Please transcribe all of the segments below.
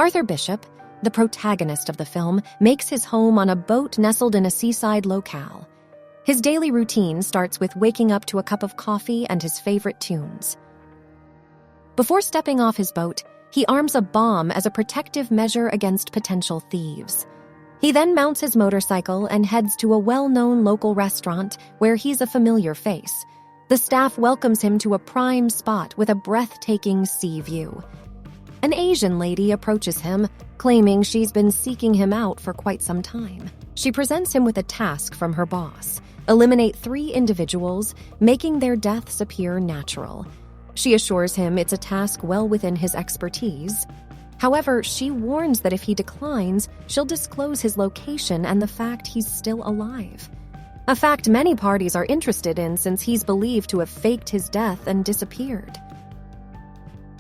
Arthur Bishop, the protagonist of the film, makes his home on a boat nestled in a seaside locale. His daily routine starts with waking up to a cup of coffee and his favorite tunes. Before stepping off his boat, he arms a bomb as a protective measure against potential thieves. He then mounts his motorcycle and heads to a well-known local restaurant where he's a familiar face. The staff welcomes him to a prime spot with a breathtaking sea view. An Asian lady approaches him, claiming she's been seeking him out for quite some time. She presents him with a task from her boss: eliminate 3 individuals, making their deaths appear natural. She assures him it's a task well within his expertise. However, she warns that if he declines, she'll disclose his location and the fact he's still alive. A fact many parties are interested in since he's believed to have faked his death and disappeared.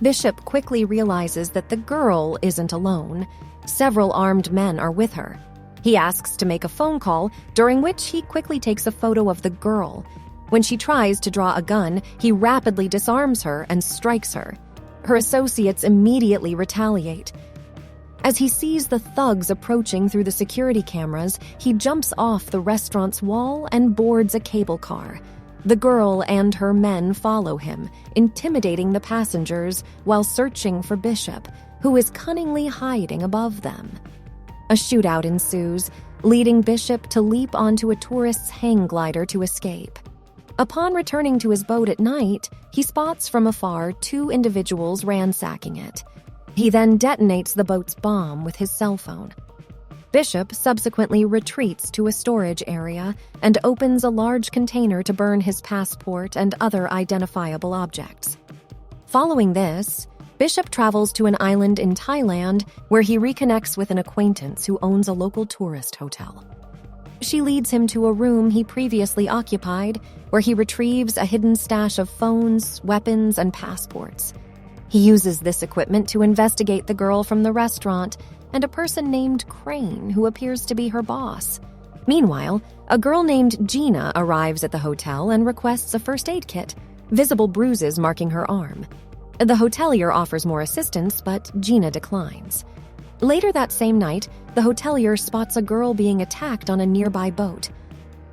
Bishop quickly realizes that the girl isn't alone. Several armed men are with her. He asks to make a phone call, during which he quickly takes a photo of the girl. When she tries to draw a gun, he rapidly disarms her and strikes her. Her associates immediately retaliate. As he sees the thugs approaching through the security cameras, he jumps off the restaurant's wall and boards a cable car. The girl and her men follow him, intimidating the passengers while searching for Bishop, who is cunningly hiding above them. A shootout ensues, leading Bishop to leap onto a tourist's hang glider to escape. Upon returning to his boat at night, he spots from afar 2 individuals ransacking it. He then detonates the boat's bomb with his cell phone. Bishop subsequently retreats to a storage area and opens a large container to burn his passport and other identifiable objects. Following this, Bishop travels to an island in Thailand where he reconnects with an acquaintance who owns a local tourist hotel. She leads him to a room he previously occupied, where he retrieves a hidden stash of phones, weapons, and passports. He uses this equipment to investigate the girl from the restaurant and a person named Crane who appears to be her boss. Meanwhile, a girl named Gina arrives at the hotel and requests a first aid kit, visible bruises marking her arm. The hotelier offers more assistance, but Gina declines. Later that same night, the hotelier spots a girl being attacked on a nearby boat.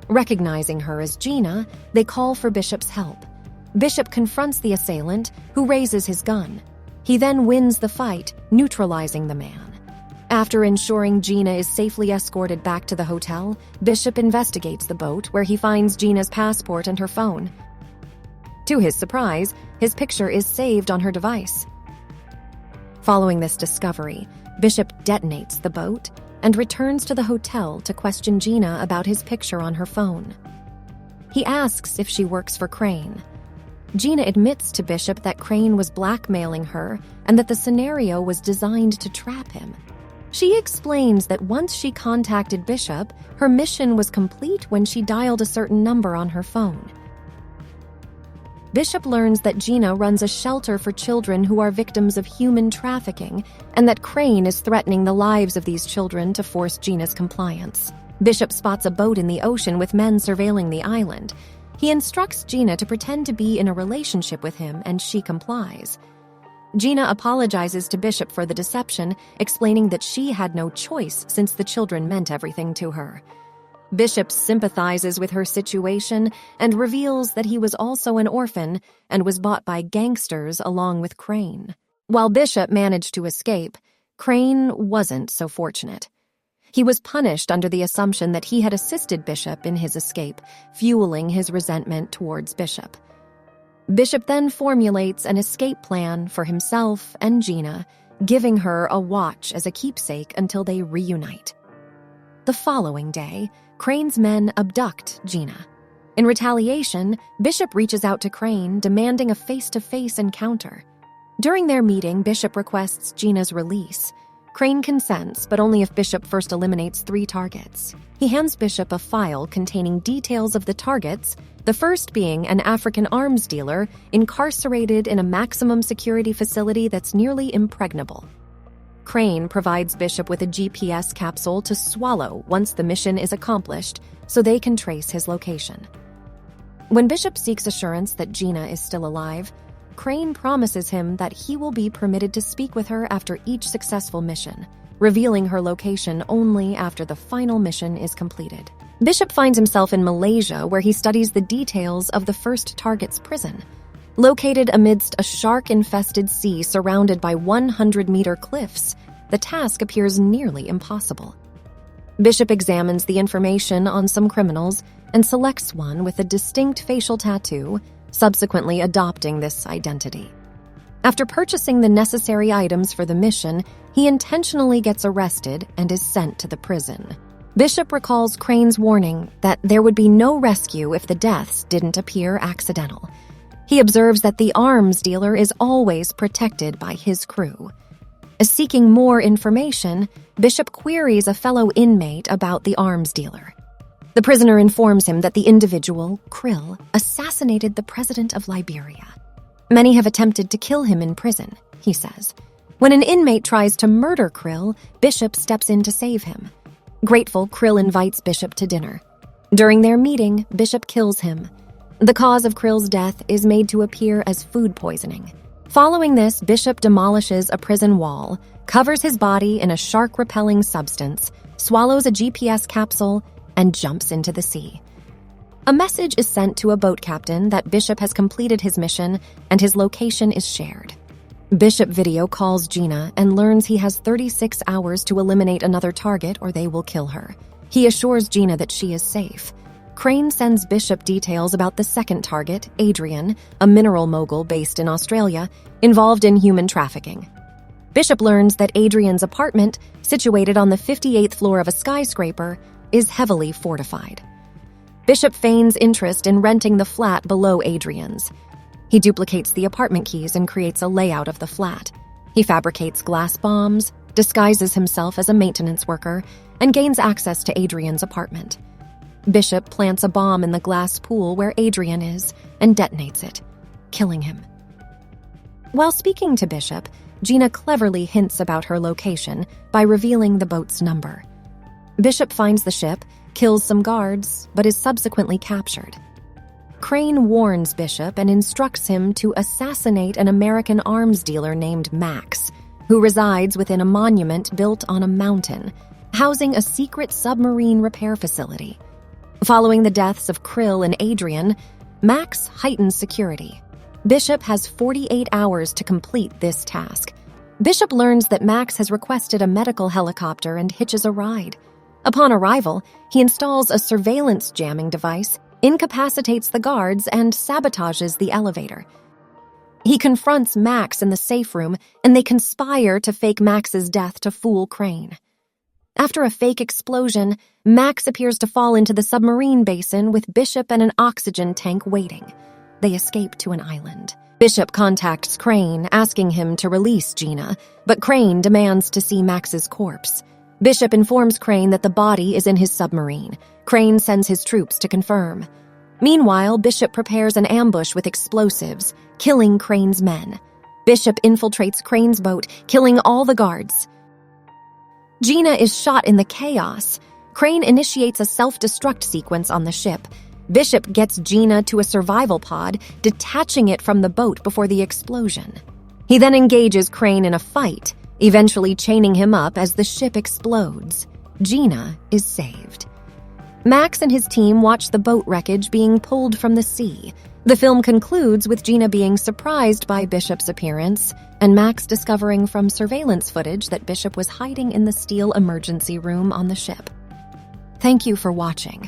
Recognizing her as Gina, they call for Bishop's help. Bishop confronts the assailant, who raises his gun. He then wins the fight, neutralizing the man. After ensuring Gina is safely escorted back to the hotel, Bishop investigates the boat, where he finds Gina's passport and her phone. To his surprise, his picture is saved on her device. Following this discovery, Bishop detonates the boat and returns to the hotel to question Gina about his picture on her phone. He asks if she works for Crane. Gina admits to Bishop that Crane was blackmailing her and that the scenario was designed to trap him. She explains that once she contacted Bishop, her mission was complete when she dialed a certain number on her phone. Bishop learns that Gina runs a shelter for children who are victims of human trafficking and that Crane is threatening the lives of these children to force Gina's compliance. Bishop spots a boat in the ocean with men surveilling the island. He instructs Gina to pretend to be in a relationship with him, and she complies. Gina apologizes to Bishop for the deception, explaining that she had no choice since the children meant everything to her. Bishop sympathizes with her situation and reveals that he was also an orphan and was bought by gangsters along with Crane. While Bishop managed to escape, Crane wasn't so fortunate. He was punished under the assumption that he had assisted Bishop in his escape, fueling his resentment towards Bishop. Bishop then formulates an escape plan for himself and Gina, giving her a watch as a keepsake until they reunite. The following day, Crane's men abduct Gina. In retaliation, Bishop reaches out to Crane, demanding a face-to-face encounter. During their meeting, Bishop requests Gina's release. Crane consents, but only if Bishop first eliminates 3 targets. He hands Bishop a file containing details of the targets, the first being an African arms dealer incarcerated in a maximum security facility that's nearly impregnable. Crane provides Bishop with a GPS capsule to swallow once the mission is accomplished so they can trace his location. When Bishop seeks assurance that Gina is still alive, Crane promises him that he will be permitted to speak with her after each successful mission, revealing her location only after the final mission is completed. Bishop finds himself in Malaysia, where he studies the details of the first target's prison. Located amidst a shark-infested sea surrounded by 100-meter cliffs, the task appears nearly impossible. Bishop examines the information on some criminals and selects one with a distinct facial tattoo, subsequently adopting this identity. After purchasing the necessary items for the mission, he intentionally gets arrested and is sent to the prison. Bishop recalls Crane's warning that there would be no rescue if the deaths didn't appear accidental. He observes that the arms dealer is always protected by his crew. Seeking more information, Bishop queries a fellow inmate about the arms dealer. The prisoner informs him that the individual, Krill, assassinated the president of Liberia. Many have attempted to kill him in prison, he says. When an inmate tries to murder Krill, Bishop steps in to save him. Grateful, Krill invites Bishop to dinner. During their meeting, Bishop kills him. The cause of Krill's death is made to appear as food poisoning. Following this, Bishop demolishes a prison wall, covers his body in a shark-repelling substance, swallows a GPS capsule, and jumps into the sea. A message is sent to a boat captain that Bishop has completed his mission and his location is shared. Bishop video calls Gina and learns he has 36 hours to eliminate another target or they will kill her. He assures Gina that she is safe. Crane sends Bishop details about the second target, Adrian, a mineral mogul based in Australia, involved in human trafficking. Bishop learns that Adrian's apartment, situated on the 58th floor of a skyscraper, is heavily fortified. Bishop feigns interest in renting the flat below Adrian's. He duplicates the apartment keys and creates a layout of the flat. He fabricates glass bombs, disguises himself as a maintenance worker, and gains access to Adrian's apartment. Bishop plants a bomb in the glass pool where Adrian is and detonates it, killing him. While speaking to Bishop, Gina cleverly hints about her location by revealing the boat's number. Bishop finds the ship, kills some guards, but is subsequently captured. Crane warns Bishop and instructs him to assassinate an American arms dealer named Max, who resides within a monument built on a mountain, housing a secret submarine repair facility. Following the deaths of Krill and Adrian, Max heightens security. Bishop has 48 hours to complete this task. Bishop learns that Max has requested a medical helicopter and hitches a ride. Upon arrival, he installs a surveillance jamming device, incapacitates the guards, and sabotages the elevator. He confronts Max in the safe room, and they conspire to fake Max's death to fool Crane. After a fake explosion, Max appears to fall into the submarine basin with Bishop and an oxygen tank waiting. They escape to an island. Bishop contacts Crane, asking him to release Gina, but Crane demands to see Max's corpse. Bishop informs Crane that the body is in his submarine. Crane sends his troops to confirm. Meanwhile, Bishop prepares an ambush with explosives, killing Crane's men. Bishop infiltrates Crane's boat, killing all the guards. Gina is shot in the chaos. Crane initiates a self-destruct sequence on the ship. Bishop gets Gina to a survival pod, detaching it from the boat before the explosion. He then engages Crane in a fight, eventually chaining him up as the ship explodes. Gina is saved. Max and his team watch the boat wreckage being pulled from the sea. The film concludes with Gina being surprised by Bishop's appearance and Max discovering from surveillance footage that Bishop was hiding in the steel emergency room on the ship. Thank you for watching.